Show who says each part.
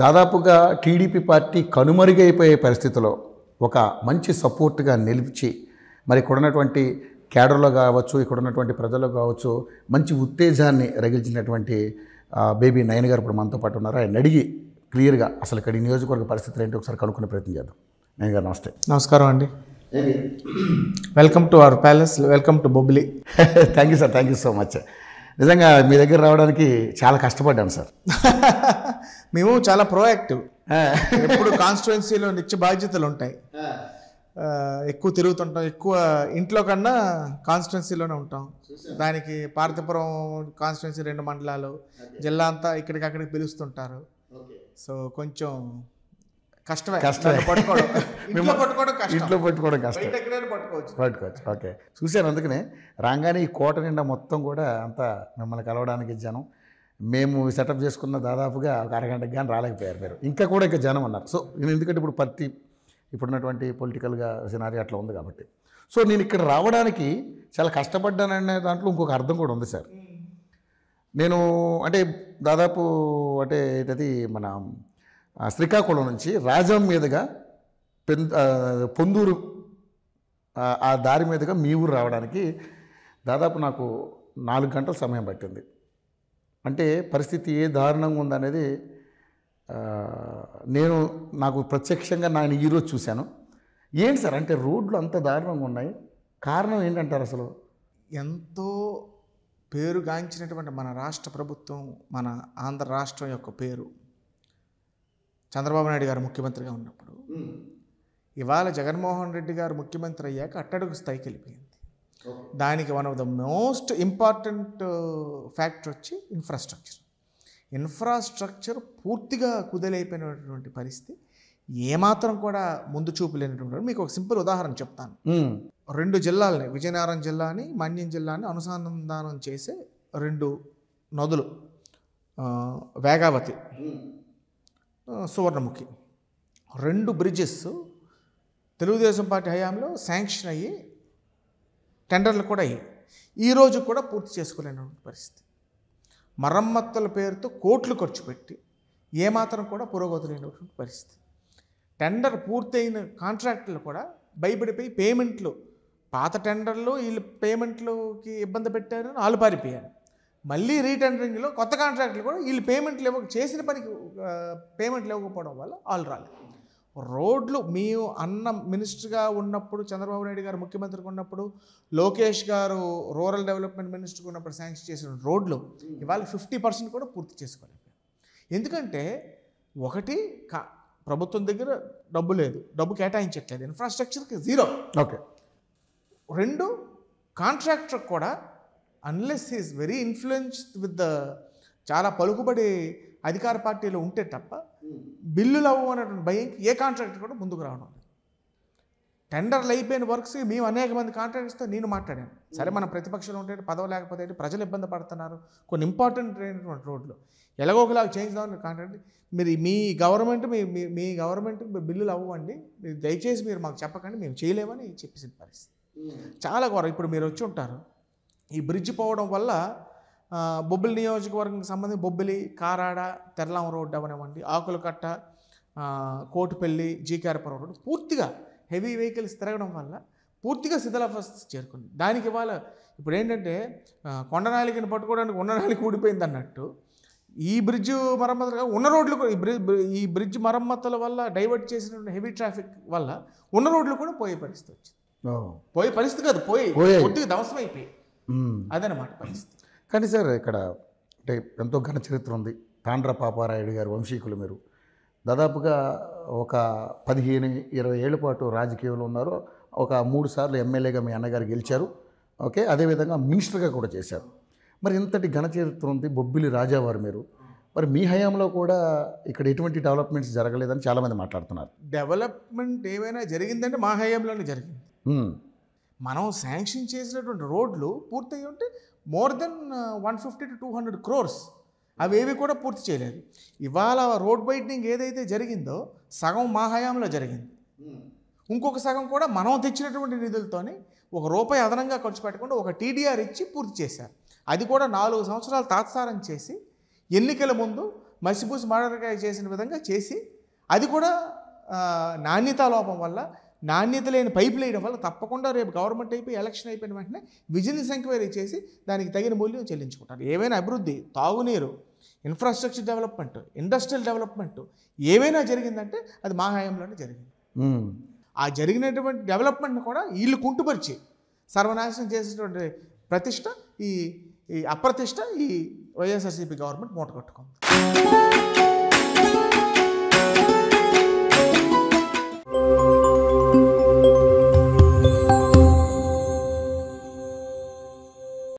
Speaker 1: దాదాపుగా TDP party కనుమరుగైపోయే పరిస్థితిలో ఒక మంచి సపోర్ట్గా నిలిచి మరి ఇక్కడ ఉన్నటువంటి క్యాడర్లో కావచ్చు, ఇక్కడ ఉన్నటువంటి ప్రజల్లో కావచ్చు మంచి ఉత్తేజాన్ని రగిల్చినటువంటి బేబీ నయన్ గారు ఇప్పుడు మనతో పాటు ఉన్నారు. ఆయన అడిగి క్లియర్గా అసలు ఇక్కడ నియోజకవర్గ పరిస్థితులు ఏంటి ఒకసారి కనుక్కునే ప్రయత్నం చేద్దాం. నయన్ గారు నమస్తే.
Speaker 2: నమస్కారం అండి. Welcome to our palace, welcome to Bobbili.
Speaker 1: Thank you sir, thank you so much. నిజంగా మీ దగ్గర రావడానికి చాలా కష్టపడ్డాను సార్.
Speaker 2: మేము చాలా ప్రోయాక్టివ్. ఎప్పుడు కాన్స్టిట్యుయెన్సీలో నిత్య బాధ్యతలు ఉంటాయి, ఎక్కువ తిరుగుతుంటాం. ఎక్కువ ఇంట్లో కన్నా కాన్స్టిట్యుయెన్సీలోనే ఉంటాం. దానికి పార్థపురం కాన్స్టిట్యుయెన్సీ 2 మండలాలు, జిల్లా అంతా ఇక్కడికక్కడికి పిలుస్తుంటారు. సో కొంచెం కష్టమే పట్టుకోవడం. ఇంట్లో
Speaker 1: పట్టుకోవడం కష్టం, పట్టుకోవచ్చు. ఓకే, చూశాను. అందుకనే రాగానే ఈ కోట నిండా మొత్తం కూడా అంతా మిమ్మల్ని కలవడానికి జనం. మేము సెటప్ చేసుకున్న దాదాపుగా ఒక అరగంటకి కానీ రాలేకపోయారు మీరు. ఇంకా జనం ఉన్నారు. సో నేను ఎందుకంటే ఇప్పుడు ఇప్పుడున్నటువంటి పొలిటికల్గా సినారీ అట్లా ఉంది కాబట్టి. సో నేను ఇక్కడ రావడానికి చాలా కష్టపడ్డాననే దాంట్లో ఇంకొక అర్థం కూడా ఉంది సార్. నేను అంటే దాదాపు అంటే ఇది మన శ్రీకాకుళం నుంచి రాజం మీదుగా పొందూరు ఆ దారి మీదుగా మీ ఊరు రావడానికి దాదాపు నాకు 4 గంటల సమయం పట్టింది. అంటే పరిస్థితి ఏ దారుణంగా ఉందనేది నాకు ప్రత్యక్షంగా నేను ఈరోజు చూశాను. ఏంటి సార్ అంటే రోడ్లు అంత దారుణంగా ఉన్నాయి, కారణం ఏంటంటారు? అసలు
Speaker 2: ఎంతో పేరుగాంచినటువంటి మన రాష్ట్ర ప్రభుత్వం, మన ఆంధ్ర రాష్ట్రం యొక్క పేరు చంద్రబాబు నాయుడు గారు ముఖ్యమంత్రిగా ఉన్నప్పుడు, ఇవాళ జగన్మోహన్ రెడ్డి గారు ముఖ్యమంత్రి అయ్యాక అట్టడుగు స్థాయికి వెళ్ళిపోయింది. దానికి one of the most important factor వచ్చి ఇన్ఫ్రాస్ట్రక్చర్ పూర్తిగా కుదేలైపోయినటువంటి పరిస్థితి. ఏమాత్రం కూడా ముందు చూపు లేనటువంటి. మీకు ఒక సింపుల్ ఉదాహరణ చెప్తాను. 2 జిల్లాలని, విజయనగరం జిల్లాని, మన్యం జిల్లాని అనుసంధానం చేసే 2 నదులు, వేగావతి, సువర్ణముఖి, 2 బ్రిడ్జెస్ తెలుగుదేశం పార్టీ హయాంలో శాంక్షన్ అయ్యి టెండర్లు కూడా అయ్యాయి. ఈరోజు కూడా పూర్తి చేసుకోలేనటువంటి పరిస్థితి. మరమ్మతుల పేరుతో కోట్లు ఖర్చు పెట్టి ఏమాత్రం కూడా పురోగతి లేనటువంటి పరిస్థితి. టెండర్ పూర్తయిన కాంట్రాక్టులు కూడా భయపడిపోయి పేమెంట్లు, పాత టెండర్లు వీళ్ళు పేమెంట్లకి ఇబ్బంది పెట్టారు, వాళ్ళు పారిపోయారు. మళ్ళీ రీటెండరింగ్లో కొత్త కాంట్రాక్టులు కూడా వీళ్ళు చేసిన పనికి పేమెంట్లు ఇవ్వకపోవడం వల్ల వాళ్ళు రాలేదు. రోడ్లు మేము మినిస్టర్గా ఉన్నప్పుడు, చంద్రబాబు నాయుడు గారు ముఖ్యమంత్రిగా ఉన్నప్పుడు, లోకేష్ గారు రూరల్ డెవలప్మెంట్ మినిస్టర్గా ఉన్నప్పుడు శాంక్షన్ చేసిన రోడ్లు ఇవాళ 50% కూడా పూర్తి చేసుకోలేదు. ఎందుకంటే ఒకటి, ప్రభుత్వం దగ్గర డబ్బు లేదు, డబ్బు కేటాయించట్లేదు, ఇన్ఫ్రాస్ట్రక్చర్కి 0.
Speaker 1: ఓకే.
Speaker 2: 2, కాంట్రాక్టర్ కూడా unless is very influenced with the చాలా పలుకుబడి అధికార పార్టీలో ఉంటే తప్ప బిల్లులు అవ్వనటువంటి భయంకి ఏ కాంట్రాక్టర్ కూడా ముందుకు రావడం లేదు. టెండర్లు అయిపోయిన వర్క్స్ మేము అనేక మంది కాంట్రాక్టర్స్తో నేను మాట్లాడాను. సరే, మన ప్రతిపక్షంలో ఉంటే పదవి లేకపోతే ప్రజలు ఇబ్బంది పడుతున్నారు, కొన్ని ఇంపార్టెంట్ అయినటువంటి రోడ్లు ఎలాగోకలాగా చేయించుదామని కాంట్రాక్ట్. మీరు మీ గవర్నమెంట్ బిల్లులు అవ్వండి, మీరు దయచేసి మీరు మాకు చెప్పకండి, మేము చేయలేమని చెప్పేసిన పరిస్థితి చాలా ఘోరం. ఇప్పుడు మీరు వచ్చి ఉంటారు, ఈ బ్రిడ్జ్ పోవడం వల్ల బొబ్బిలి నియోజకవర్గంకి సంబంధించి బొబ్బిలి, కారాడ, తెరలాం రోడ్డు అవనివ్వండి, ఆకులకట్ట, కోటిపల్లి, జీకేఆర్పురం రోడ్డు పూర్తిగా హెవీ వెహికల్స్ తిరగడం వల్ల పూర్తిగా శిథిలావస్థ చేరుకుంది. దానికి ఇవాళ ఇప్పుడు ఏంటంటే కొండనాలికని పట్టుకోవడానికి ఉన్ననాలిక ఊడిపోయింది అన్నట్టు ఈ బ్రిడ్జ్ మరమ్మతులుగా ఉన్న రోడ్లు కూడా ఈ బ్రిడ్జ్ మరమ్మతుల వల్ల డైవర్ట్ చేసిన హెవీ ట్రాఫిక్ వల్ల ఉన్న రోడ్లు కూడా పోయే పరిస్థితి వచ్చింది. పోయే పరిస్థితి కాదు, పూర్తిగా ధ్వంసం అయిపోయి అదనమాట పరిస్థితి.
Speaker 1: కానీ సార్ ఇక్కడ అంటే ఎంతో ఘన చరిత్ర ఉంది. తాండ్ర పాపారాయుడు గారు వంశీకులు మీరు. దాదాపుగా ఒక 15-20 ఏళ్ల పాటు రాజకీయంలో ఉన్నారు. ఒక 3 సార్లు ఎమ్మెల్యేగా మీ అన్నగారు గెలిచారు. ఓకే, అదేవిధంగా మినిస్టర్గా కూడా చేశారు. మరి ఇంతటి ఘన చరిత్ర ఉంది, బొబ్బిలి రాజావారు మీరు. మరి మీ హయాంలో కూడా ఇక్కడ ఎటువంటి డెవలప్మెంట్స్ జరగలేదని చాలామంది మాట్లాడుతున్నారు.
Speaker 2: డెవలప్మెంట్ ఏమైనా జరిగిందంటే మా హయాంలోనే జరిగింది. మనం శాంక్షన్ చేసినటువంటి రోడ్లు పూర్తయి ఉంటే మోర్ దెన్ 150 to 200 crores అవేవి కూడా పూర్తి చేయలేదు. ఇవాళ రోడ్ వైడనింగ్ ఏదైతే జరిగిందో సగం మా హయాంలో జరిగింది, ఇంకొక సగం కూడా మనం తెచ్చినటువంటి నిధులతోని ₹1 అదనంగా ఖర్చు పెట్టకుండా ఒక టీడీఆర్ ఇచ్చి పూర్తి చేశారు. అది కూడా 4 సంవత్సరాలు తాత్సారం చేసి ఎన్నికల ముందు మసిపూసి మాడరకాయ చేసిన విధంగా చేసి అది కూడా నాణ్యతా లోపం వల్ల, నాణ్యత లేని పైపులు వేయడం వల్ల తప్పకుండా రేపు గవర్నమెంట్ అయిపోయి ఎలక్షన్ అయిపోయిన వెంటనే విజిలెన్స్ ఎంక్వైరీ చేసి దానికి తగిన మూల్యం చెల్లించుకుంటారు. ఏవైనా అభివృద్ధి, తాగునీరు, ఇన్ఫ్రాస్ట్రక్చర్ డెవలప్మెంట్, ఇండస్ట్రియల్ డెవలప్మెంట్ ఏవైనా జరిగిందంటే అది మా హయాంలోనే జరిగింది. ఆ జరిగినటువంటి డెవలప్మెంట్ని కూడా వీళ్ళు కుంటుపరిచి సర్వనాశనం చేసేటువంటి ప్రతిష్ట, ఈ అప్రతిష్ట ఈ వైఎస్ఆర్సీపీ గవర్నమెంట్ మూట కట్టుకుంది.